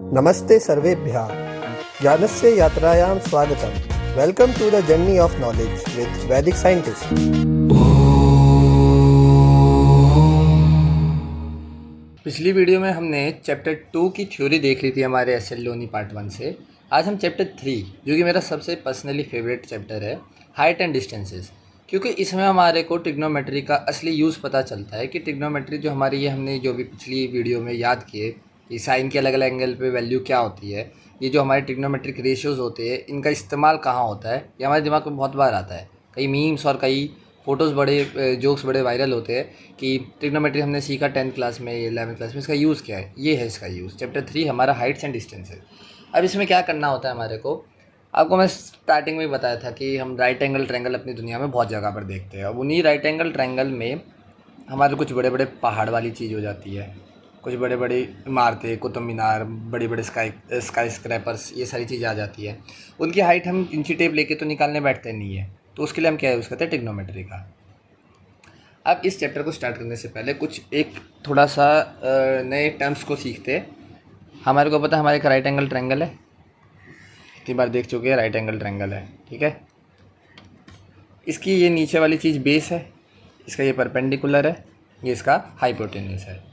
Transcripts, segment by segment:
नमस्ते सर्वेभ्यः ज्ञानस्य यात्रायां स्वागतम। Welcome to the journey of knowledge with Vedic scientist. पिछली वीडियो में हमने चैप्टर 2 की थ्योरी देख ली थी हमारे एस.एल. लोनी पार्ट 1 से। आज हम चैप्टर 3 जो कि मेरा सबसे पर्सनली फेवरेट चैप्टर है, हाइट एंड डिस्टेंसेस, क्योंकि इसमें हमारे को ट्रिग्नोमेट्री का असली यूज़ पता चलता है कि ट्रिग्नोमेट्री जो हमारी ये हमने जो भी पिछली वीडियो में याद किए कि साइन के अलग अलग एंगल पे वैल्यू क्या होती है, ये जो हमारे ट्रिग्नोमेट्रिक रेशियोज़ होते हैं इनका इस्तेमाल कहाँ होता है, ये हमारे दिमाग में बहुत बार आता है। कई मीम्स और कई फ़ोटोज़ बड़े जोक्स बड़े वायरल होते हैं कि ट्रिग्नोमेट्री हमने सीखा 10th क्लास में 11th क्लास में, इसका यूज़ क्या है। ये है इसका यूज़। चैप्टर 3 हमारा हाइट्स एंड डिस्टेंसेस। अब इसमें क्या करना होता है हमारे को, आपको मैं स्टार्टिंग में ही बताया था कि हम राइट एंगल ट्रायंगल अपनी दुनिया में बहुत जगह पर देखते हैं। अब उन्हीं राइट एंगल ट्रायंगल में हमारे कुछ बड़े बड़े पहाड़ वाली चीज़ हो जाती है, कुछ बड़े बड़ी इमारतें, कुतुब मीनार, बड़े बड़े स्काई स्क्रैपर्स, ये सारी चीज़ें आ जाती है। उनकी हाइट हम इंची टेप लेके तो निकालने बैठते नहीं है, तो उसके लिए हम क्या यूज़ करते हैं, ट्रिग्नोमेट्री का। अब इस चैप्टर को स्टार्ट करने से पहले कुछ एक थोड़ा सा नए टर्म्स को सीखते हैं। हमारे को पता है हमारे एक राइट एंगल ट्रायंगल है, इतनी बार देख चुके हैं, राइट एंगल ट्रायंगल है, ठीक है। इसकी ये नीचे वाली चीज़ बेस है, इसका ये परपेंडिकुलर है, ये इसका हाइपोटेन्यूस है।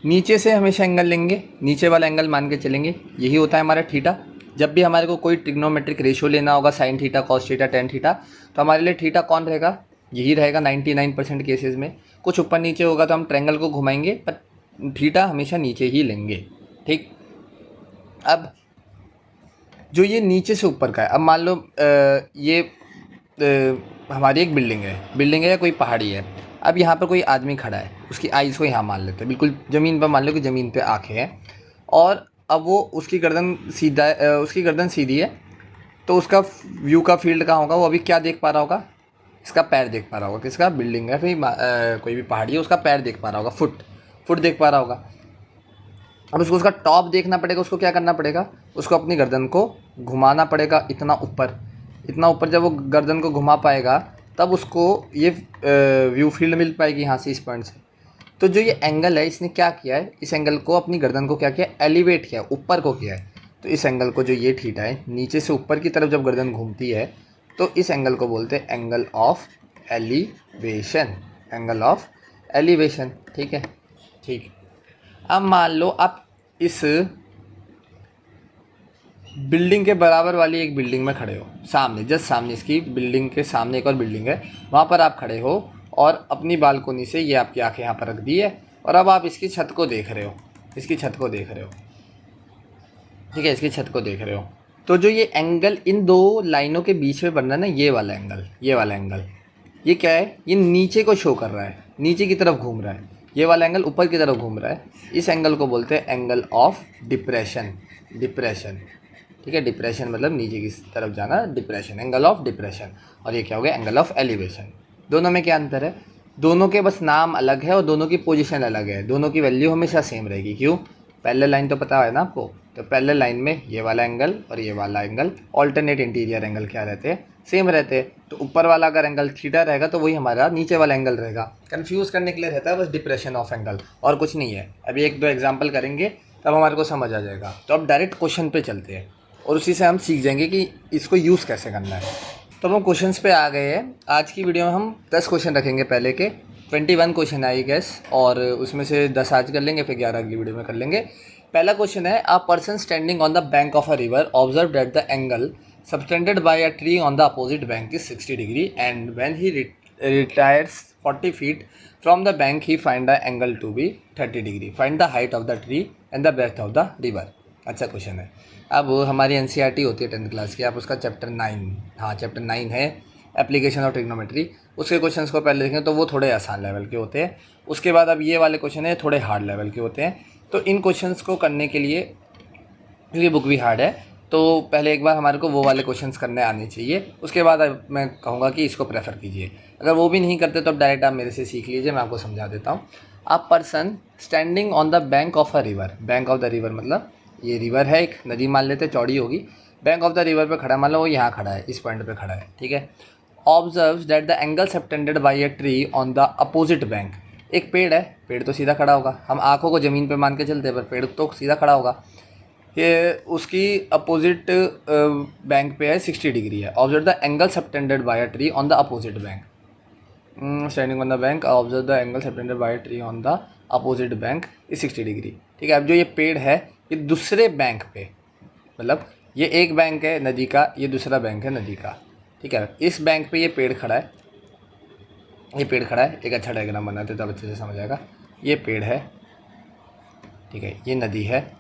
नीचे से हमेशा एंगल लेंगे, नीचे वाला एंगल मान के चलेंगे, यही होता है हमारा थीटा। जब भी हमारे को कोई ट्रिग्नोमेट्रिक रेशियो लेना होगा, sine theta, cos theta, tan theta, तो हमारे लिए थीटा कौन रहेगा, यही रहेगा 99% केसेस में। कुछ ऊपर नीचे होगा तो हम ट्रायंगल को घुमाएंगे, पर थीटा हमेशा नीचे ही लेंगे, ठीक। अब जो ये नीचे से ऊपर का है, अब मान लो ये हमारी एक बिल्डिंग है या कोई पहाड़ी है। अब यहाँ पर कोई आदमी खड़ा है, उसकी आइज़ को यहाँ मान लेते हैं, बिल्कुल ज़मीन पर मान लो कि ज़मीन पे आँखें हैं, और अब वो उसकी गर्दन सीधी है, तो उसका व्यू का फील्ड कहाँ होगा, वो अभी क्या देख पा रहा होगा, इसका पैर देख पा रहा होगा। किसका, बिल्डिंग है, फिर कोई भी पहाड़ी है, उसका पैर देख पा रहा होगा, फुट देख पा रहा होगा। अब उसको उसका टॉप देखना पड़ेगा, उसको क्या करना पड़ेगा, उसको अपनी गर्दन को घुमाना पड़ेगा इतना ऊपर। जब वो गर्दन को घुमा पाएगा तब उसको ये व्यू फील्ड मिल पाएगी यहाँ से, इस पॉइंट से। तो जो ये एंगल है, इसने क्या किया है, इस एंगल को, अपनी गर्दन को क्या किया, एलिवेट किया, ऊपर को किया है। तो इस एंगल को, जो ये थीटा है, नीचे से ऊपर की तरफ जब गर्दन घूमती है तो इस एंगल को बोलते हैं एंगल ऑफ एलिवेशन, ठीक है, ठीक। अब मान लो आप इस बिल्डिंग के बराबर वाली एक बिल्डिंग में खड़े हो, सामने, जस्ट सामने, इसकी बिल्डिंग के सामने एक और बिल्डिंग है, वहाँ पर आप खड़े हो और अपनी बालकोनी से ये आपकी आंखें यहाँ पर रख दी है, और अब आप इसकी छत को देख रहे हो, ठीक है, इसकी छत को देख रहे हो। तो जो ये एंगल इन दो लाइनों के बीच में बन रहा है ना, ये वाला एंगल, ये क्या है, ये नीचे को शो कर रहा है, नीचे की तरफ घूम रहा है। ये वाला एंगल ऊपर की तरफ घूम रहा है। इस एंगल को बोलते हैं एंगल ऑफ डिप्रेशन, ठीक है। डिप्रेशन मतलब नीचे की तरफ जाना, डिप्रेशन, एंगल ऑफ डिप्रेशन। और ये क्या हो गया, एंगल ऑफ एलिवेशन। दोनों में क्या अंतर है, दोनों के बस नाम अलग है और दोनों की पोजीशन अलग है, दोनों की वैल्यू हमेशा सेम रहेगी। क्यों, पैरेलल लाइन तो पता है ना आपको, तो पैरेलल लाइन में ये वाला एंगल और ये वाला एंगल, ऑल्टरनेट इंटीरियर एंगल क्या रहते हैं, सेम रहते हैं। तो ऊपर वाला अगर एंगल थीटा रहेगा तो वही हमारा नीचे वाला एंगल रहेगा। कंफ्यूज करने के लिए रहता है बस डिप्रेशन ऑफ एंगल, और कुछ नहीं है। अभी एक दो एग्जाम्पल करेंगे तब हमारे को समझ आ जाएगा। तो अब डायरेक्ट क्वेश्चन पे चलते हैं और उसी से हम सीख जाएंगे कि इसको यूज़ कैसे करना है। तो हम क्वेश्चंस पे आ गए हैं। आज की वीडियो में हम 10 क्वेश्चन रखेंगे, पहले के 21 क्वेश्चन आई गेस, और उसमें से 10 आज कर लेंगे, फिर 11 अगली वीडियो में कर लेंगे। पहला क्वेश्चन है, a person standing on the bank of a river observe that the angle subtended by a tree on the opposite bank is 60 degree and when he retires 40 feet from the bank he find the angle to be 30 degree. Find the height of the tree and the breadth of the river. अच्छा question है। अब हमारी NCERT होती है 10th class की, आप उसका chapter 9 है एप्लीकेशन ऑफ ट्रिग्नोमेट्री, उसके क्वेश्चंस को पहले देखें तो वो थोड़े आसान लेवल के होते हैं। उसके बाद अब ये वाले क्वेश्चन है थोड़े हार्ड लेवल के होते हैं। तो इन क्वेश्चंस को करने के लिए, क्योंकि बुक भी हार्ड है, तो पहले एक बार हमारे को वो वाले क्वेश्चंस करने आने चाहिए। उसके बाद अब मैं कहूँगा कि इसको प्रेफर कीजिए। अगर वो भी नहीं करते तो अब डायरेक्ट आप मेरे से सीख लीजिए, मैं आपको समझा देता हूँ। आप person standing on the bank of a river, bank of the river मतलब ये रिवर है, एक नदी मान लेते, चौड़ी होगी, बैंक ऑफ द रिवर पे खड़ा है, मान लो वो यहाँ खड़ा है, इस पॉइंट पे खड़ा है, ठीक है। Observes that the angle subtended by a tree on the opposite bank. एक पेड़ है, पेड़ तो सीधा खड़ा होगा, हम आंखों को ज़मीन पे मान के चलते हैं, पर पेड़ तो सीधा खड़ा होगा। ये उसकी अपोजिट बैंक पे है 60 डिग्री है। Observe the angle subtended by a tree on the opposite bank. Standing on the bank, observe the angle subtended by a tree on the opposite bank is 60 degree. ठीक है, अब जो ये पेड़ है ये दूसरे बैंक पे, मतलब ये एक बैंक है नदी का, ये दूसरा बैंक है नदी का। ठीक है, इस बैंक पे ये पेड़ खड़ा है, ये पेड़ खड़ा है। एक अच्छा डायग्राम बनाते तब अच्छे से समझ आएगा। ये पेड़ है, ठीक है, ये नदी है,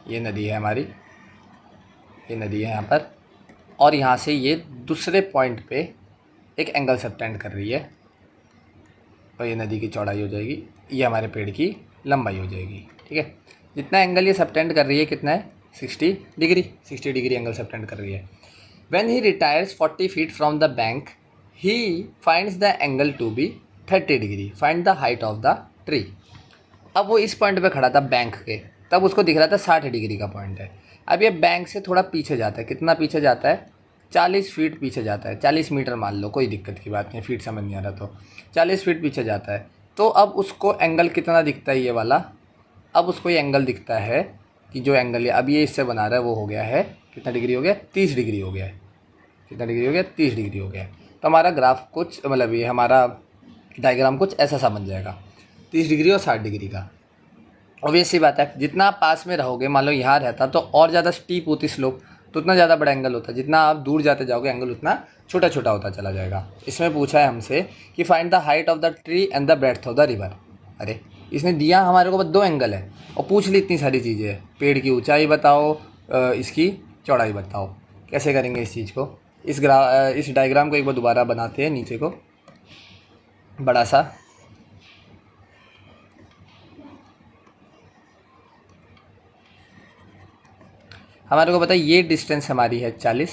ये नदी है हमारी, ये नदी है यहाँ पर, और यहाँ से ये दूसरे पॉइंट पे एक एंगल सबटेंड कर रही है, और ये नदी की चौड़ाई हो जाएगी, ये हमारे पेड़ की लंबाई हो जाएगी। ठीक है, जितना एंगल ये सबटेंड कर रही है कितना है 60 डिग्री, 60 डिग्री एंगल सबटेंड कर रही है। When he retires 40 feet from the bank he finds the angle to be 30 degree, find the height of the tree. अब वो इस पॉइंट पे खड़ा था बैंक के, तब उसको दिख रहा था 60 डिग्री का पॉइंट है। अब ये बैंक से थोड़ा पीछे जाता है, कितना पीछे जाता है 40 फीट पीछे जाता है, 40 मीटर मान लो, कोई दिक्कत की बात नहीं, फीट समझ नहीं आ रहा तो 40 फीट पीछे जाता है। तो अब उसको एंगल कितना दिखता है ये वाला, अब उसको ये एंगल दिखता है कि जो एंगल ये अब ये इससे बना रहा है वो हो गया है कितना डिग्री हो गया 30 डिग्री हो गया है। कितना डिग्री हो गया 30 डिग्री हो गया है। तो हमारा ग्राफ कुछ मतलब ये हमारा डायग्राम कुछ ऐसा सा बन जाएगा, 30 डिग्री और 60 डिग्री का। ऑब्वियस सी बात है, जितना आप पास में रहोगे, मान लो यहाँ रहता तो और ज़्यादा स्टीप होती स्लोप, तो उतना ज़्यादा बड़ा एंगल होता, जितना आप दूर जाते जाओगे एंगल उतना छोटा छोटा होता चला जाएगा। इसमें पूछा है हमसे कि find the height of the tree and the breadth of the river. अरे इसने दिया हमारे को बस 2 एंगल है और पूछ ली इतनी सारी चीज़ें, पेड़ की ऊंचाई बताओ, इसकी चौड़ाई बताओ। कैसे करेंगे इस चीज़ को, इस डायग्राम को एक बार दोबारा बनाते हैं, नीचे को बड़ा सा। हमारे को पता है ये डिस्टेंस हमारी है 40,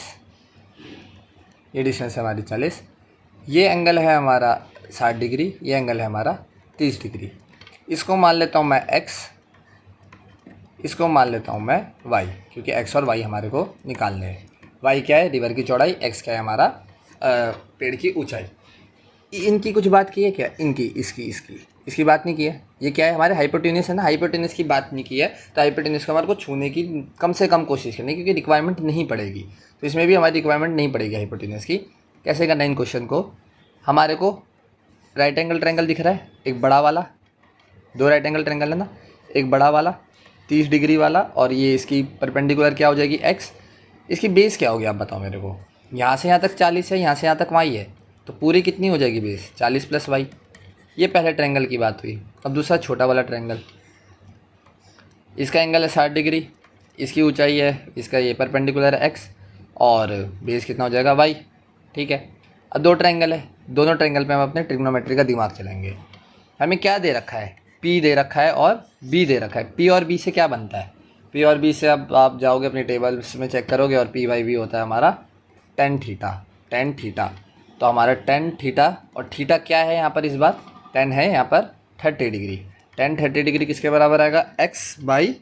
ये डिस्टेंस है हमारी 40, ये एंगल है हमारा 60 डिग्री, ये एंगल है हमारा 30 डिग्री। इसको मान लेता हूँ मैं x, इसको मान लेता हूँ मैं y, क्योंकि x और y हमारे को निकालने हैं। y क्या है रिवर की चौड़ाई, x क्या है हमारा पेड़ की ऊंचाई। इनकी कुछ बात की है क्या, इनकी इसकी बात नहीं की है। ये क्या है हमारे हाइपोटेन्यूस है ना, हाइपोटेन्यूस की बात नहीं की है, तो हाइपोटेन्यूस को हमारे को छूने की कम से कम कोशिश करनी, क्योंकि रिक्वायरमेंट नहीं पड़ेगी। तो इसमें भी हमारी रिक्वायरमेंट नहीं पड़ेगी हाइपोटेन्यूस की। कैसे करना है इन क्वेश्चन को, हमारे को राइट एंगल ट्रायंगल दिख रहा है एक बड़ा वाला, 2 राइट एंगल ट्रायंगल है ना, एक बड़ा वाला 30 डिग्री वाला, और ये इसकी परपेंडिकुलर क्या हो जाएगी x, इसकी बेस क्या होगी आप बताओ मेरे को। यहाँ से यहाँ तक 40 है, यहाँ से यहाँ तक y है, तो पूरी कितनी हो जाएगी बेस 40 + y। ये पहले ट्रायंगल की बात हुई। अब दूसरा छोटा वाला ट्रायंगल, इसका एंगल है 60 डिग्री, इसकी ऊंचाई है, इसका ये परपेंडिकुलर है x, और बेस कितना हो जाएगा y। ठीक है, अब 2 ट्रायंगल है, दोनों ट्रायंगल पे हम अपने ट्रिग्नोमेट्री का दिमाग चलाएंगे। हमें क्या दे रखा है, p दे रखा है और b दे रखा है। p और b से क्या बनता है, p और b से अब आप जाओगे अपनी टेबल्स में चेक करोगे, और p बाई b होता है हमारा tan थीटा। तो हमारा tan थीटा, और थीटा क्या है यहाँ पर, इस बार tan है यहाँ पर 30 डिग्री। tan 30 डिग्री किसके बराबर आएगा, x बाई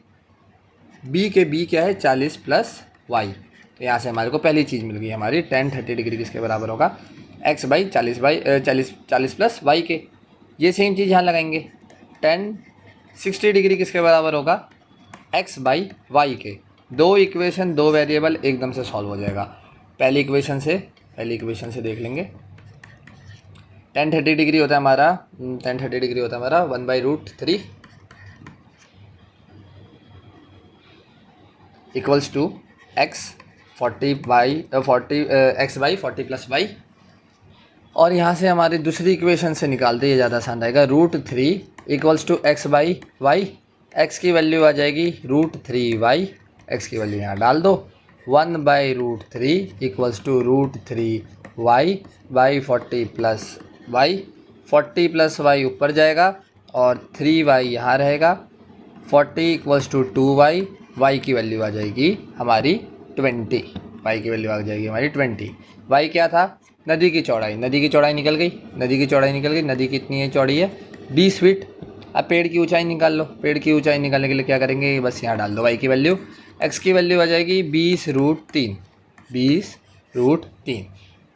b के b क्या है 40 + y। तो यहाँ से हमारे को पहली चीज़ मिल गई हमारी, tan 30 डिग्री किसके बराबर होगा, x बाई 40 + y के। ये सेम चीज़ यहाँ लगाएंगे, tan 60 डिग्री किसके बराबर होगा, x बाई y के। 2 इक्वेशन 2 वेरिएबल एकदम से सॉल्व हो जाएगा। पहली इक्वेशन से देख लेंगे, tan 30 डिग्री होता है हमारा 1/√3 equals to x 40 x by 40 + y। और यहाँ से हमारी दूसरी इक्वेशन से निकालते ये ज़्यादा आसान रहेगा, √3 equals to x by y। x की वैल्यू आ जाएगी √3y, x की वैल्यू यहाँ डाल दो, 1/√3 equals to √3y by 40 + y। 40 + y ऊपर जाएगा और 3y यहाँ रहेगा, 40 इक्वल्स टू 2y, y की वैल्यू आ जाएगी हमारी 20, y की वैल्यू आ जाएगी हमारी 20। y क्या था, नदी की चौड़ाई, निकल गई, नदी कितनी है चौड़ी है 20 फीट। अब पेड़ की ऊंचाई निकाल लो, पेड़ की ऊंचाई निकालने के लिए क्या करेंगे, बस यहाँ डाल दो y की वैल्यू, x की वैल्यू आ जाएगी 20√3।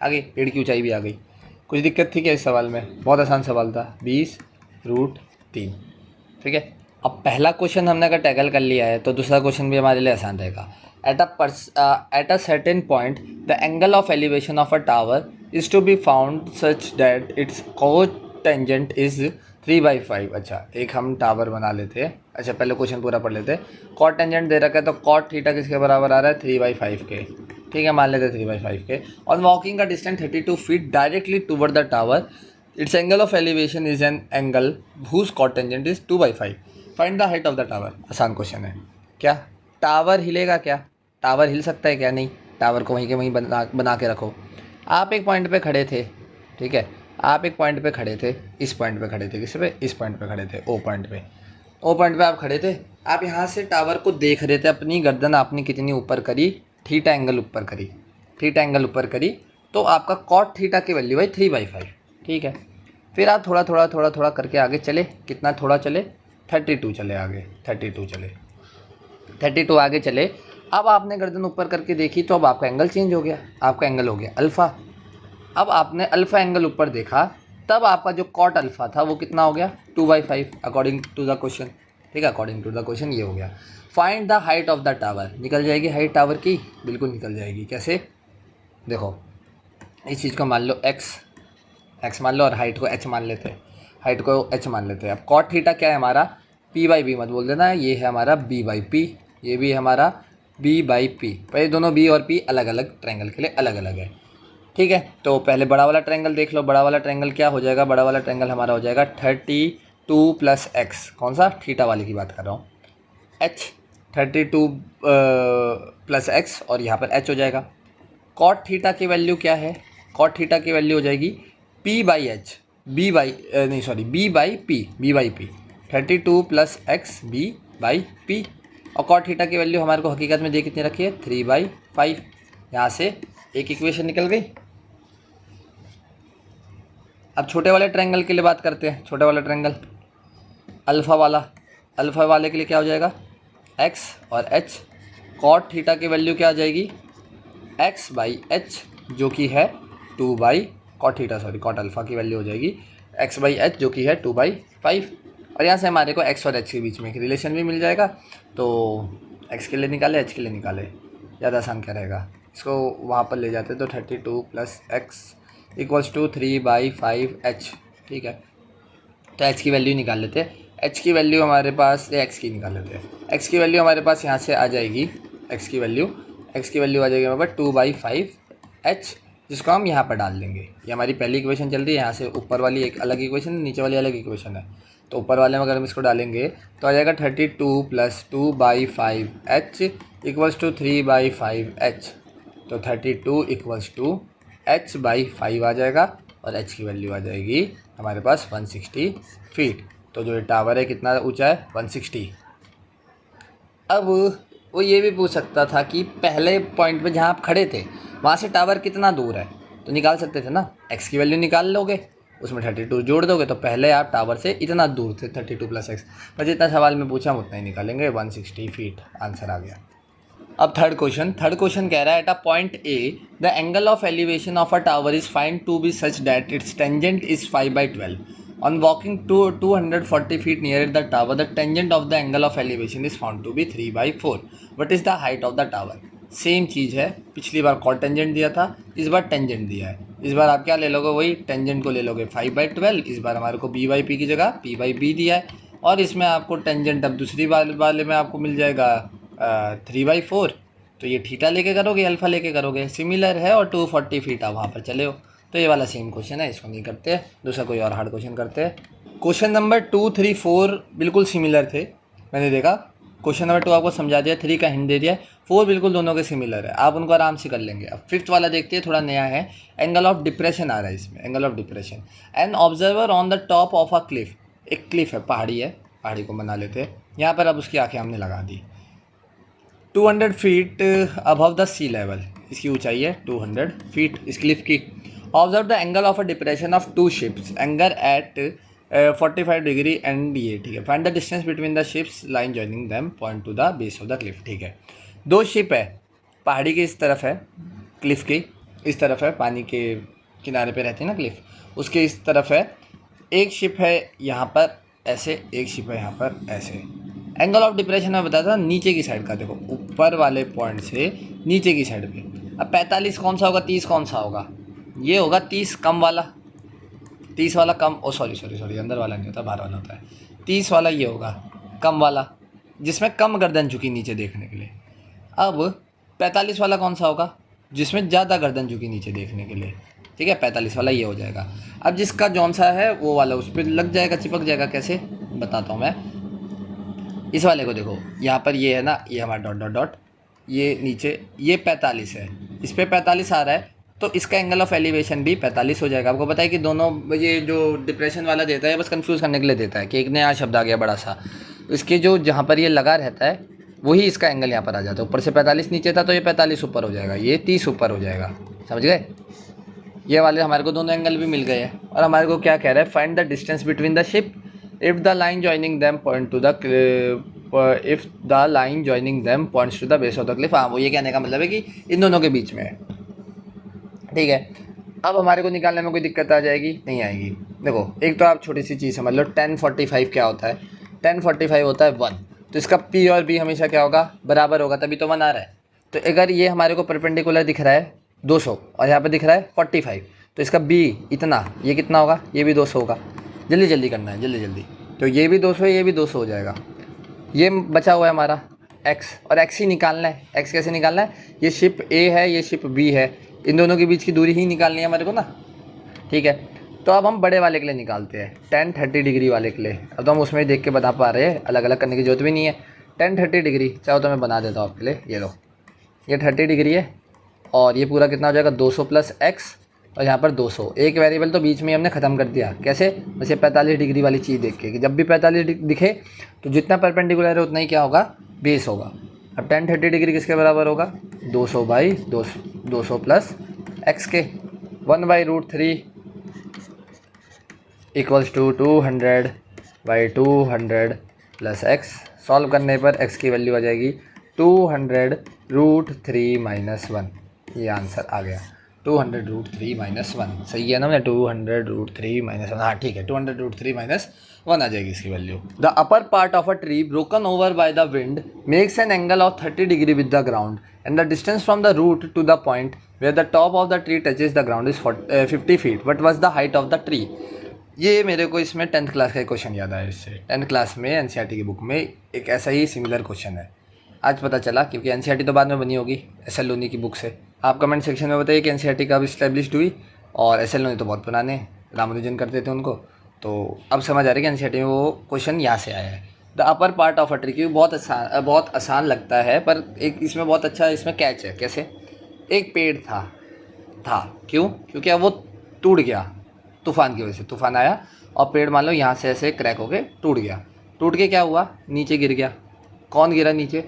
आगे पेड़ की ऊंचाई भी आ गई। कुछ दिक्कत थी क्या इस सवाल में, बहुत आसान सवाल था, 20√3। ठीक है, अब पहला क्वेश्चन हमने अगर टैकल कर लिया है तो दूसरा क्वेश्चन भी हमारे लिए आसान रहेगा। At a certain point the angle of elevation of a tower is to be found such that its cot tangent is 3/5। अच्छा, एक हम टावर बना लेते हैं। अच्छा, पहले क्वेश्चन पूरा पढ़ लेते हैं। कॉट टेंजेंट दे रखा है तो कॉट थीटा किसके बराबर आ रहा है? 3/5 के। ठीक है, मान लेते हैं 3/5 के। ऑन वॉकिंग का distance 32 feet directly toward the tower, its angle of elevation is an angle whose cot tangent is 2/5। Find the height of the tower. आसान क्वेश्चन है। क्या टावर हिलेगा? क्या टावर हिल सकता है? क्या नहीं। टावर को वहीं के वहीं बना के रखो। आप एक पॉइंट पे खड़े थे, ठीक है, आप एक पॉइंट पे खड़े थे, इस पॉइंट पे खड़े थे, किस पे? इस पॉइंट पे खड़े थे, ओ पॉइंट पे। ओ पॉइंट पे आप खड़े थे, आप यहाँ से टावर को देख रहे थे। अपनी गर्दन आपने कितनी ऊपर करी? थीटा एंगल ऊपर करी। थीटा एंगल ऊपर करी तो आपका कॉट थीटा की वैल्यू है 3/5। ठीक है, फिर आप थोड़ा थोड़ा थोड़ा थोड़ा करके आगे चले। कितना थोड़ा चले? 32 चले आगे, 32 चले, 32 आगे चले। अब आपने गर्दन ऊपर करके देखी तो अब आपका एंगल चेंज हो गया। आपका एंगल हो गया अल्फ़ा। अब आपने अल्फ़ा एंगल ऊपर देखा, तब आपका जो कॉट अल्फ़ा था वो कितना हो गया? 2/5 अकॉर्डिंग टू द क्वेश्चन। ठीक है, अकॉर्डिंग टू द क्वेश्चन ये हो गया। Find the height of the tower. निकल जाएगी हाइट टावर की, बिल्कुल निकल जाएगी। कैसे? देखो, इस चीज़ को मान लो एक्स मान लो और हाइट को एच मान लेते हैं। हाइट को एच मान लेते हैं। अब कॉट थीटा क्या है हमारा? p/b मत बोल देना, ये है हमारा b/p, ये भी हमारा b/p। पर ये दोनों b और p अलग अलग ट्रायंगल के लिए अलग अलग है। ठीक है, तो पहले बड़ा वाला ट्रायंगल देख लो। बड़ा वाला ट्रायंगल क्या हो जाएगा? बड़ा वाला ट्रायंगल हमारा हो जाएगा 32 + x। कौन सा? थीटा वाले की बात कर रहा हूँ। h 32 + x और यहाँ पर h हो जाएगा। कॉट थीटा की वैल्यू क्या है? कॉट थीटा की वैल्यू हो जाएगी p/h, b/p, 32 + x b/p। और कॉट थीटा की वैल्यू हमारे को हकीकत में दे कितनी रखी है? 3/5। यहाँ से एक इक्वेशन निकल गई। अब छोटे वाले ट्रायंगल के लिए बात करते हैं। छोटे वाला ट्रायंगल अल्फ़ा वाले के लिए क्या हो जाएगा? x और h। कॉट थीटा की वैल्यू क्या आ जाएगी? x/h जो कि है 2 कॉट अल्फ़ा की वैल्यू हो जाएगी x/h जो कि है 2/5। और यहाँ से हमारे को x और h के बीच में एक रिलेशन भी मिल जाएगा। तो x के लिए निकाले, h के लिए निकाले, ज़्यादा आसान क्या रहेगा? इसको वहाँ पर ले जाते तो 32 + x = 3/5h। ठीक है, तो h की वैल्यू निकाल लेते हैं। h की वैल्यू हमारे पास, x की निकाल लेते हैं। x की वैल्यू हमारे पास यहाँ से आ जाएगी। x की वैल्यू आ जाएगी हमारे पास 2/5h, जिसको हम यहाँ पर डाल देंगे। ये हमारी पहली इक्वेशन चल रही है। यहाँ से ऊपर वाली एक अलग इक्वेशन, नीचे वाली अलग इक्वेशन है। तो ऊपर वाले में अगर हम इसको डालेंगे तो आ जाएगा 32 + 2/5h = 3/5h। तो 32 = h/5 आ जाएगा और h की वैल्यू आ जाएगी हमारे पास 160 फीट। तो जो ये टावर है कितना ऊंचा है? 160। अब वो ये भी पूछ सकता था कि पहले पॉइंट पे जहाँ आप खड़े थे वहाँ से टावर कितना दूर है, तो निकाल सकते थे ना। x की वैल्यू निकाल लोगे, उसमें 32 जोड़ दोगे तो पहले आप टावर से इतना दूर थे 32 + x। पर जितना सवाल में पूछा हम उतना ही निकालेंगे। 160 फीट आंसर आ गया। अब थर्ड क्वेश्चन कह रहा है at a point A the angle of elevation of a tower is find to be such that its tangent is 5/12। On walking to 240 feet near the tower, the tangent of the angle of elevation is found to be 3/4. What is the height of the tower? Same चीज़ है, पिछली बार cot tangent दिया था, इस बार tangent दिया है। इस बार आप क्या ले लोगे? वही टेंजेंट को ले लोगे 5/12। इस बार हमारे को b/p की जगह p/b दिया है और इसमें आपको टेंजेंट अब दूसरी वाले में आपको मिल जाएगा 3/4। तो ये थीटा लेके करोगे, अल्फ़ा लेके करोगे, सिमिलर है और 240 फीट आप वहाँ पर चले हो। तो ये वाला सेम क्वेश्चन है, इसको नहीं करते। दूसरा कोई और हार्ड क्वेश्चन करते हैं। क्वेश्चन नंबर 2, 3, 4 बिल्कुल सिमिलर थे। मैंने देखा क्वेश्चन नंबर 2 आपको समझा दिया, 3 का हिंट दे दिया, 4 बिल्कुल दोनों के सिमिलर है, आप उनको आराम से कर लेंगे। अब 5th वाला देखते हैं, थोड़ा नया है। एंगल ऑफ डिप्रेशन आ रहा है इसमें, angle of depression. An observer on the top of a cliff. एक क्लिफ है, पहाड़ी है, पहाड़ी को बना लेते हैं। यहाँ पर अब उसकी आँखें हमने लगा दी। 200 feet above the sea level, इसकी ऊंचाई है 200 फीट इस क्लिफ की। Observe the angle of a depression of 2 ships, angle at 45 degree and ये। ठीक है, find the distance between the ships line joining them point to the base of the cliff. ठीक है, 2 शिप है, पहाड़ी की इस तरफ है, क्लिफ की इस तरफ है, पानी के किनारे पे रहती है ना क्लिफ, उसके इस तरफ है। एक शिप है यहाँ पर ऐसे, एक शिप है यहाँ पर ऐसे। एंगल ऑफ डिप्रेशन में बताया था नीचे की साइड का, देखो ऊपर वाले पॉइंट से नीचे की साइड पे। अब 45 कौन सा होगा, 30 कौन सा होगा, ये होगा 30 कम वाला, 30 वाला कम, ओ सॉरी अंदर वाला नहीं होता, बाहर वाला होता है। 30 वाला ये होगा कम वाला, जिसमें कम गर्दन झुकी नीचे देखने के लिए। अब 45 वाला कौन सा होगा, जिसमें ज़्यादा गर्दन झुकी नीचे देखने के लिए, ठीक है। 45 वाला ये हो जाएगा। अब जिसका जौन सा है वो वाला उस पर लग जाएगा, चिपक जाएगा। कैसे बताता हूँ मैं, इस वाले को देखो, यहाँ पर ये है ना, ये हमारा डॉट डॉट डॉट, ये नीचे ये 45 है, इस पर 45 आ रहा है, तो इसका एंगल ऑफ एलिवेशन भी 45 हो जाएगा। आपको पता है कि दोनों, ये जो डिप्रेशन वाला देता है बस कंफ्यूज करने के लिए देता है कि एक नया शब्द आ गया बड़ा सा, इसके जो जहाँ पर ये लगा रहता है वही इसका एंगल यहाँ पर आ जाता है। ऊपर से 45 नीचे था तो ये 45 ऊपर हो जाएगा, ये 30 ऊपर हो जाएगा। समझ गए, ये वाले हमारे को दोनों एंगल भी मिल गए हैं। और हमारे को क्या कह रहा है, find the distance between the ship if the line joining them point to the if the line joining them points to the base of the cliff. हाँ, वो ये कहने का मतलब है कि इन दोनों के बीच में है, ठीक है। अब हमारे को निकालने में कोई दिक्कत आ जाएगी, नहीं आएगी। देखो, एक तो आप छोटी सी चीज़ समझ लो, 1045 क्या होता है, 1045 होता है 1, तो इसका P और B हमेशा क्या होगा, बराबर होगा, तभी तो 1 आ रहा है। तो अगर ये हमारे को परपेंडिकुलर दिख रहा है 200 और यहाँ पर दिख रहा है 45, तो इसका B इतना, ये कितना होगा, ये भी 200 होगा। जल्दी जल्दी करना है, जल्दी जल्दी। तो ये भी 200 है, ये भी 200 हो जाएगा। ये बचा हुआ है हमारा x, और x ही निकालना है। x कैसे निकालना है, ये शिप A है, ये शिप B है, इन दोनों के बीच की दूरी ही निकालनी है हमारे को ना, ठीक है। तो अब हम बड़े वाले के लिए निकालते हैं, 10-30 डिग्री वाले के लिए। अब तो हम उसमें देख के बता पा रहे हैं, अलग अलग करने की जरूरत भी नहीं है। 10-30 डिग्री चाहो तो मैं बना देता हूँ आपके लिए, ये लो, ये 30 डिग्री है, और ये पूरा कितना हो जाएगा, 200 प्लस x, और यहाँ पर 200। एक वेरिएबल तो बीच में हमने ख़त्म कर दिया, कैसे, बस ये 45 डिग्री वाली चीज़ देख के, कि जब भी 45 दिखे तो जितना परपेंडिकुलर है उतना ही क्या होगा, बेस होगा। अब 10-30 डिग्री किसके बराबर होगा, 200 प्लस x के, 1/√3 equals to 200/200 plus x। Solve करने पर x की वैल्यू आ जाएगी 200√3 - 1। ये आंसर आ गया, 200√3 - 1। सही है ना, मैंने 200√3 - 1, हाँ ठीक है, 200√3 - 1 आ जाएगी इसकी value. The upper part of a tree broken over by the wind makes an angle of 30 degree with the ground and the distance from the root to the point where the top of the tree touches the ground is 50 feet. What was the height of the tree. ये मेरे को इसमें 10th class का question याद आया। इससे 10th class में NCERT की बुक में एक ऐसा ही सिमिलर क्वेश्चन है, आज पता चला, क्योंकि एनसीईआरटी तो बाद में बनी होगी एस एल लोनी की बुक से। आप कमेंट सेक्शन में बताइए कि एनसीईआरटी कब इस्टेब्लिश्ड हुई, और एस एल लोनी तो बहुत पुराने, रामानुजन करते थे उनको, तो अब समझ आ रही है कि एनसीईआरटी में वो क्वेश्चन यहाँ से आया है। The upper part of a tree, क्योंकि बहुत आसान लगता है, पर एक इसमें बहुत अच्छा इसमें कैच है। कैसे, एक पेड़ था क्यों, क्योंकि अब वो टूट गया तूफान की वजह से, तूफान आया और पेड़ मान लो यहाँ से ऐसे क्रैक होके टूट गया। टूट के क्या हुआ, नीचे गिर गया। कौन गिरा नीचे,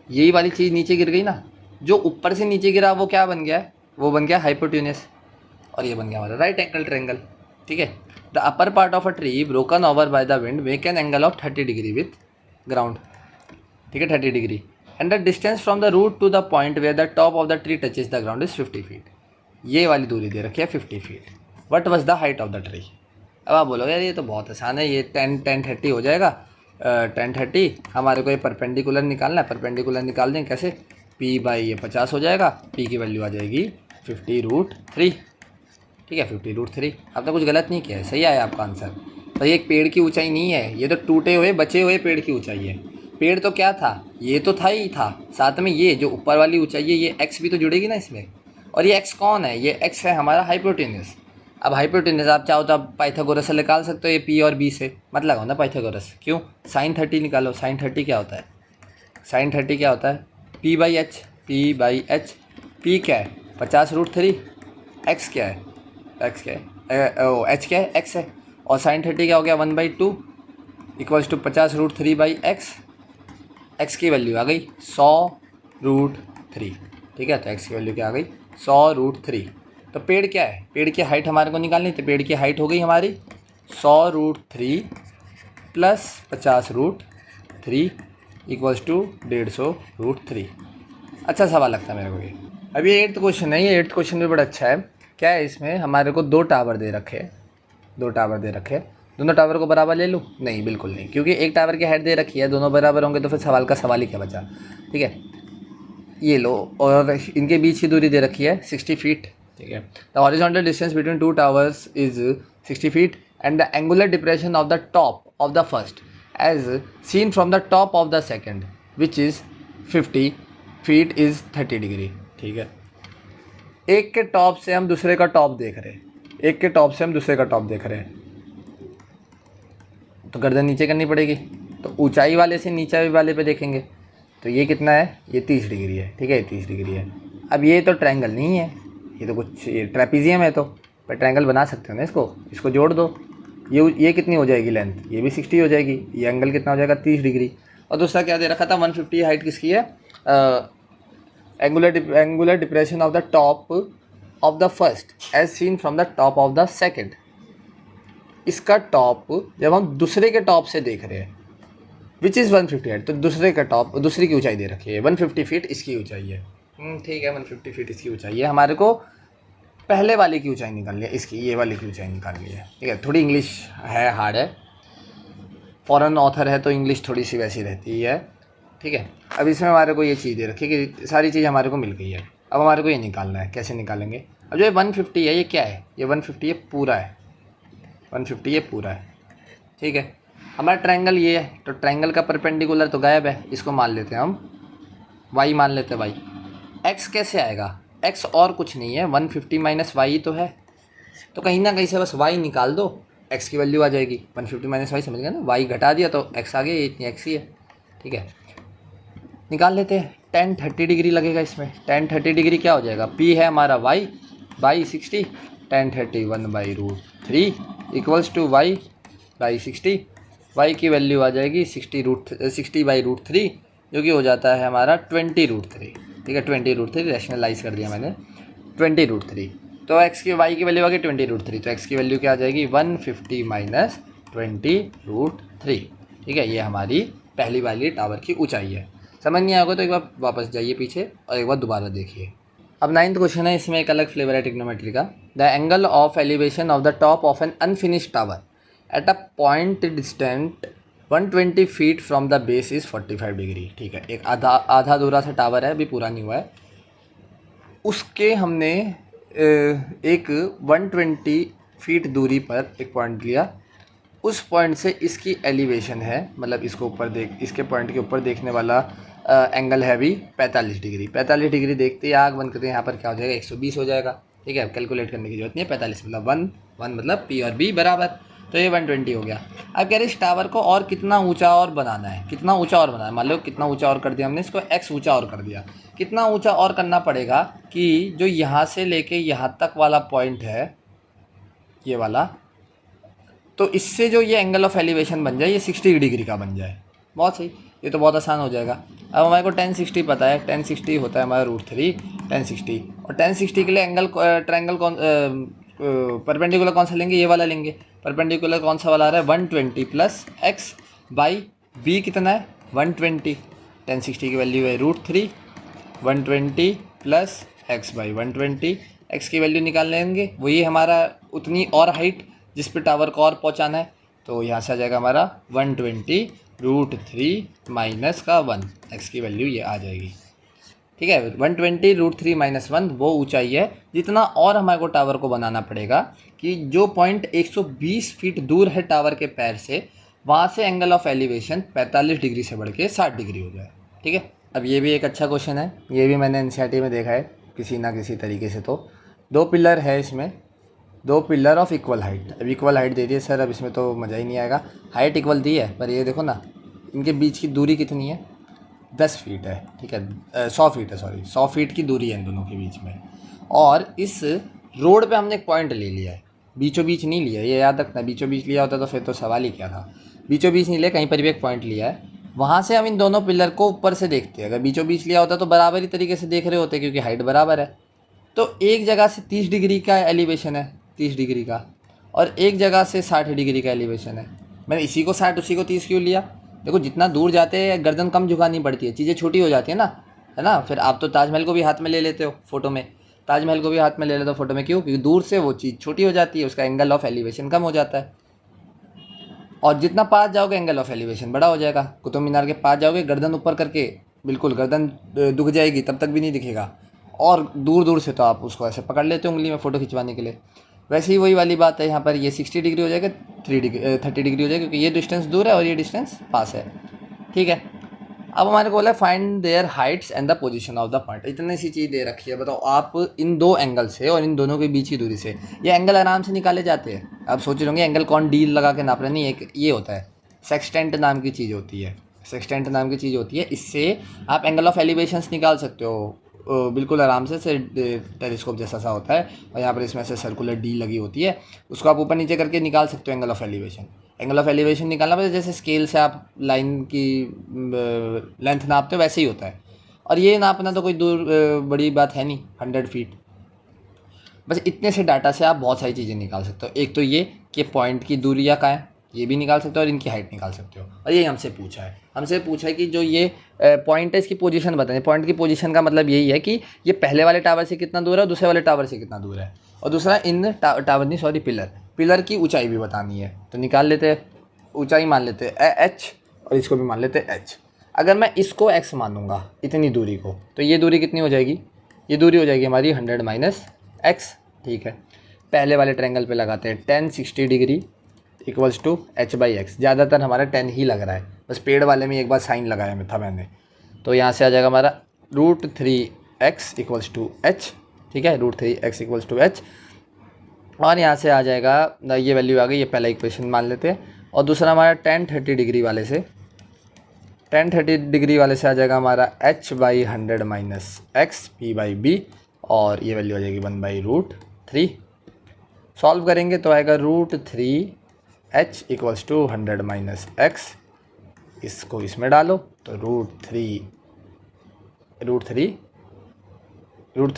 यही वाली चीज़ नीचे गिर गई ना, जो ऊपर से नीचे गिरा वो क्या बन गया है, वो बन गया हाइपोटेन्यूस, और ये बन गया हमारा राइट एंगल ट्रायंगल, ठीक है। The upper part of a tree broken over by the wind make an angle of 30 degree with ground, ठीक है, 30 degree, and the distance from the root to the point where the top of the tree touches the ground is 50 feet. ये वाली दूरी दे रखी है 50 feet. What was the height of the tree. अब आप बोलोगे यार ये तो बहुत आसान है, ये 10-30 हो जाएगा। 10-30 हमारे को ये परपेंडिकुलर निकालना है, परपेंडिकुलर निकाल दें कैसे, P बाई ये 50 हो जाएगा, P की वैल्यू आ जाएगी 50√3, ठीक है, 50√3। आपने कुछ गलत नहीं किया है, सही आया आपका आंसर। तो ये एक पेड़ की ऊंचाई नहीं है, ये तो टूटे हुए बचे हुए पेड़ की ऊंचाई है। पेड़ तो क्या था, ये तो था ही था, साथ में ये जो ऊपर वाली ऊंचाई है, ये x भी तो जुड़ेगी ना इसमें, और ये x कौन है, ये x है हमारा हाइपोटेन्यूस। अब हाइपोटेन्यूस आप चाहो तो आप पाइथागोरस से निकाल सकते हो, ये P और B से मत लगाओ ना पाइथागोरस, क्यों, sin 30 निकालो। sin 30 क्या होता है, sin 30 क्या होता है, P/h, P/h। P क्या है 50√3, x क्या है, x क्या है, h क्या है, x है, और sin 30 क्या हो गया 1/2 इक्वल्स टू 50√3/x। x की वैल्यू आ गई 100√3, ठीक है। तो x की वैल्यू क्या आ गई 100√3। तो पेड़ क्या है, पेड़ की हाइट हमारे को निकालनी, तो पेड़ की हाइट हो गई हमारी 100√3 प्लस 50√3 इक्वल्स टू 150√3। अच्छा सवाल लगता है मेरे को ये। अब ये 8th क्वेश्चन है, ये 8th क्वेश्चन भी बड़ा अच्छा है। क्या है इसमें, हमारे को 2 टावर दे रखे, दोनों टावर को बराबर ले लूँ? नहीं, बिल्कुल नहीं, क्योंकि एक टावर की हाइट दे रखी है, दोनों बराबर होंगे तो फिर सवाल का सवाल ही क्या बचा। ठीक है, ये लो, और इनके बीच की दूरी दे रखी है 60 फीट। ठीक है, the horizontal distance between two towers is 60 feet and the angular depression of the top of the first as seen from the top of the second which is 50 feet is 30 degree. ठीक है, एक के top से हम दूसरे का top देख रहे हैं, एक के टॉप से हम दूसरे का टॉप देख रहे हैं, तो गर्दन नीचे करनी पड़ेगी, तो ऊंचाई वाले से नीचे वाले पे देखेंगे, तो ये कितना है, ये 30 डिग्री है। ठीक है, 30 डिग्री है। अब ये तो ट्रायंगल नहीं है, ये तो कुछ ये ट्रेपीजियम है, तो पर ट्रायंगल बना सकते हो ना इसको जोड़ दो, ये कितनी हो जाएगी लेंथ, ये भी 60 हो जाएगी, ये एंगल कितना हो जाएगा 30 डिग्री। और दूसरा क्या दे रखा था, 150 हाइट किसकी है, angular depression of the top of the first as seen from the top of the second. इसका टॉप जब हम दूसरे के टॉप से देख रहे हैं विच इज़ 150 हाइट, तो दूसरे का टॉप, दूसरी की ऊंचाई दे रखी है 150 फीट इसकी ऊंचाई है। ठीक है, 150 फीट इसकी ऊंचाई है, हमारे को पहले वाले की ऊंचाई निकालनी है, इसकी ये वाले की ऊंचाई निकालनी है। ठीक है, थोड़ी इंग्लिश है, हार्ड है, फॉरेन ऑथर है तो इंग्लिश थोड़ी सी वैसी रहती है। ठीक है, अब इसमें हमारे को ये चीज़ दे रखी है कि सारी चीज़ हमारे को मिल गई है, अब हमारे को ये निकालना है, कैसे निकालेंगे। अब जो ये 150 है ये क्या है, ये 150 ये पूरा है, 150 ये पूरा है। ठीक है, हमारा ट्रायंगल ये है, तो ट्रायंगल का परपेंडिकुलर तो गायब है, इसको मान लेते हैं हम y, मान लेते हैं y। x कैसे आएगा, x और कुछ नहीं है, 150 माइनस वाई तो है, तो कहीं ना कहीं से बस y निकाल दो, x की वैल्यू आ जाएगी। 150 माइनस वाई समझ गए ना, y घटा दिया तो x आ गया, ये इतनी x ही है। ठीक है, निकाल लेते हैं, tan 30 डिग्री लगेगा इसमें। tan 30 डिग्री क्या हो जाएगा, p है हमारा y by 60, tan 30 1/√3 equals to y by 60, y की वैल्यू आ जाएगी 60/√3 जो कि हो जाता है हमारा 20√3। ठीक है, 20√3 रैशनलाइज कर दिया मैंने, 20√3, तो x की y की वैल्यू आ गई 20√3, तो x की वैल्यू क्या आ जाएगी 150 माइनस 20√3। ठीक है, ये हमारी पहली वाली टावर की ऊंचाई है। समझ नहीं आएगा तो एक बार वापस जाइए पीछे और एक बार दोबारा देखिए। अब 9th क्वेश्चन है, इसमें एक अलग फ्लेवर है ट्रिग्नोमेट्री का। The angle of elevation of the top of an unfinished tower eight a point distant 120 feet from the base is 45 degree. ठीक है, एक आधा अधूरा सा टावर है, अभी पूरा नहीं हुआ है, उसके हमने एक 120 फीट दूरी पर एक पॉइंट लिया, उस पॉइंट से इसकी एलिवेशन है, मतलब इसको ऊपर इसके पॉइंट के ऊपर देखने वाला एंगल है भी 45 डिग्री। 45 डिग्री देखते ही आग बंद करते हैं, यहाँ पर क्या हो जाएगा 120 हो जाएगा। ठीक है, कैलकुलेट करने की जरूरत नहीं है, 45 मतलब 1 मतलब P और B बराबर, तो ये 120 हो गया। अब कह रहे इस टावर को और कितना ऊंचा और बनाना है, कितना ऊंचा और बनाना है, मान लो कितना ऊंचा और कर दिया हमने, इसको x ऊंचा और कर दिया, कितना ऊंचा और करना पड़ेगा कि जो यहाँ से लेके यहाँ तक वाला पॉइंट है ये वाला, तो इससे जो ये एंगल ऑफ एलिवेशन बन जाए ये 60 डिग्री का बन जाए। बहुत सही, ये तो बहुत आसान हो जाएगा। अब हमारे को tan 60 पता है, tan 60 होता है हमारा √3 tan 60, और tan 60 के लिए एंगल ट्रायंगल कौन परपेंडिकुलर कौन सा लेंगे, ये वाला लेंगे। परपेंडिकुलर कौन सा वाला आ रहा है 120 प्लस x बाई b कितना है 120, tan 60 की वैल्यू है √3, 120 प्लस x बाई 120, x की वैल्यू निकाल लेंगे, वही हमारा उतनी और हाइट जिस पे टावर को और पहुंचाना है, तो यहाँ से आ जाएगा हमारा 120√3 माइनस का 1, x की वैल्यू ये आ जाएगी। ठीक है, 120√3 माइनस 1 वो ऊंचाई है जितना और हमारे को टावर को बनाना पड़ेगा कि जो पॉइंट 120 फीट दूर है टावर के पैर से, वहाँ से एंगल ऑफ एलिवेशन 45 डिग्री से बढ़ के 60 डिग्री हो जाए। ठीक है, अब ये भी एक अच्छा क्वेश्चन है, ये भी मैंने एनसीईआरटी में देखा है किसी ना किसी तरीके से। तो 2 पिलर है इसमें, 2 पिलर ऑफ इक्वल हाइट। अब इक्वल हाइट दे दी है सर, अब इसमें तो मज़ा ही नहीं आएगा, हाइट इक्वल दी है पर ये देखो ना इनके बीच की दूरी कितनी है 10 फीट है। ठीक है, 100 फीट है, सॉरी 100 फीट की दूरी है इन दोनों के बीच में, और इस रोड पे हमने एक पॉइंट ले लिया है, बीचों बीच नहीं लिया, ये याद रखना, बीचों बीच लिया होता तो फिर तो सवाल ही क्या था। बीचों बीच नहीं लिया, कहीं पर भी एक पॉइंट लिया है, वहाँ से हम इन दोनों पिलर को ऊपर से देखते हैं। अगर बीचों बीच लिया होता तो बराबर ही तरीके से देख रहे होते क्योंकि हाइट बराबर है। तो एक जगह से 30 डिग्री का एलिवेशन है, 30 डिग्री का, और एक जगह से 60 डिग्री का एलिवेशन है। मैंने इसी को 60 उसी को 30 क्यों लिया, देखो जितना दूर जाते हैं गर्दन कम झुकानी पड़ती है, चीज़ें छोटी हो जाती है ना, है ना। फिर आप तो ताजमहल को भी हाथ में ले लेते हो फोटो में, ताजमहल को भी हाथ में ले लेते हो फोटो में, क्यों, क्योंकि दूर से वो चीज़ छोटी हो जाती है, उसका एंगल ऑफ एलिवेशन कम हो जाता है। और जितना पास जाओगे एंगल ऑफ एलिवेशन बड़ा हो जाएगा। कुतुब मीनार के पास जाओगे, गर्दन ऊपर करके, बिल्कुल गर्दन दुख जाएगी, तब तक भी नहीं दिखेगा। और दूर दूर से तो आप उसको ऐसे पकड़ लेते हो उंगली में फ़ोटो खिंचवाने के लिए। वैसे ही वही वाली बात है, यहाँ पर ये 60 डिग्री हो जाएगा, 30 डिग्री हो जाएगा, क्योंकि ये डिस्टेंस दूर है और ये डिस्टेंस पास है। ठीक है, अब हमारे को बोला है find there Heights and the position of the point. इतनी सी चीज़ दे रखी है, बताओ आप इन दो एंगल से और इन दोनों के बीच की दूरी से ये एंगल आराम से निकाले जाते हैं। आप सोच रहे होंगे एंगल कौन डी लगा के नाप रहे, नहीं, एक ये होता है सेक्सटेंट नाम की चीज़ होती है। सेक्सटेंट नाम की चीज़ होती है, इससे आप एंगल ऑफ एलिवेशंस निकाल सकते हो बिल्कुल आराम से टेलीस्कोप जैसा सा होता है, और यहाँ पर इसमें से सर्कुलर डी लगी होती है, उसको आप ऊपर नीचे करके निकाल सकते हो angle of elevation. Angle of elevation निकालना पड़ता है, जैसे स्केल से आप लाइन की लेंथ नापते हो वैसे ही होता है। और ये नापना तो कोई दूर बड़ी बात है नहीं, 100 फीट। बस इतने से डाटा से आप बहुत सारी चीज़ें निकाल सकते हो। एक तो ये कि पॉइंट की दूरी या क्या है, ये भी निकाल सकते हो, और इनकी हाइट निकाल सकते हो। और ये हमसे पूछा है कि जो ये पॉइंट है इसकी पोजीशन बताएं। पॉइंट की पोजीशन का मतलब यही है कि ये पहले वाले टावर से कितना दूर है और दूसरे वाले टावर से कितना दूर है, और दूसरा इन टावर नहीं सॉरी पिलर की ऊंचाई भी बतानी है। तो निकाल लेते हैं, ऊंचाई मान लेते हैं h, और इसको भी मान लेते हैं h। अगर मैं इसको x मानूंगा, इतनी दूरी को, तो ये दूरी कितनी हो जाएगी, ये दूरी हो जाएगी हमारी 100 माइनस x। ठीक है, पहले वाले ट्रायंगल पे लगाते हैं, tan 60 degree equals to h/x। ज़्यादातर हमारा 10 ही लग रहा है, बस पेड़ वाले में एक बार साइन लगाया था मैंने। तो यहाँ से आ जाएगा हमारा √3x इक्वल्स टू h। ठीक है, √3x इक्वल्स टू h, और यहाँ से आ जाएगा ये वैल्यू आ गई, ये पहला इक्वेशन मान लेते हैं। और दूसरा हमारा tan 30 डिग्री वाले से आ जाएगा हमारा h/100 माइनस x p/b, और ये वैल्यू आ जाएगी 1/√3। सॉल्व करेंगे तो आएगा √3h equals to 100 minus x। इसको इसमें डालो तो √3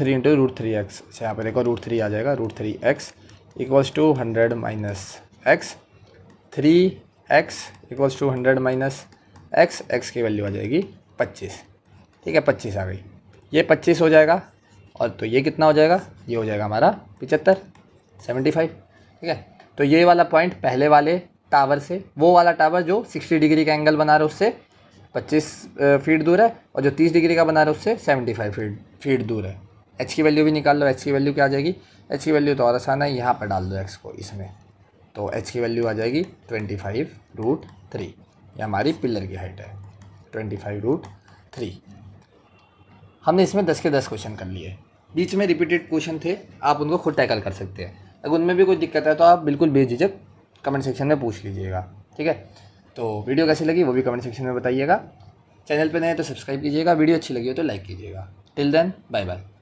इंटू √3x से यहाँ पर देखो √3 आ जाएगा, √3x equals to 100 minus x। 3x equals to 100 minus x की वैल्यू आ जाएगी 25। ठीक है, 25 आ गई, ये 25 हो जाएगा, और तो ये कितना हो जाएगा, ये हो जाएगा हमारा 75। ठीक है, तो ये वाला पॉइंट पहले वाले टावर से, वो वाला टावर जो 60 डिग्री का एंगल बना रहा है उससे 25 फीट दूर है, और जो 30 डिग्री का बना रहा है उससे 75 फीट दूर है। h की वैल्यू भी निकाल लो, h की वैल्यू क्या आ जाएगी, h की वैल्यू तो और आसान है, यहाँ पर डाल दो x को इसमें, तो h की वैल्यू आ जाएगी 25√3। ये हमारी पिलर की हाइट है 25√3। हमने इसमें 10 के 10 क्वेश्चन कर लिए। बीच में रिपीटेड क्वेश्चन थे, आप उनको खुद टैकल कर सकते हैं। अगर उनमें भी कोई दिक्कत है तो आप बिल्कुल बेझिझक कमेंट सेक्शन में पूछ लीजिएगा। ठीक है, तो वीडियो कैसी लगी वो भी कमेंट सेक्शन में बताइएगा। चैनल पे नए तो सब्सक्राइब कीजिएगा, वीडियो अच्छी लगी हो तो लाइक कीजिएगा। Till then bye bye.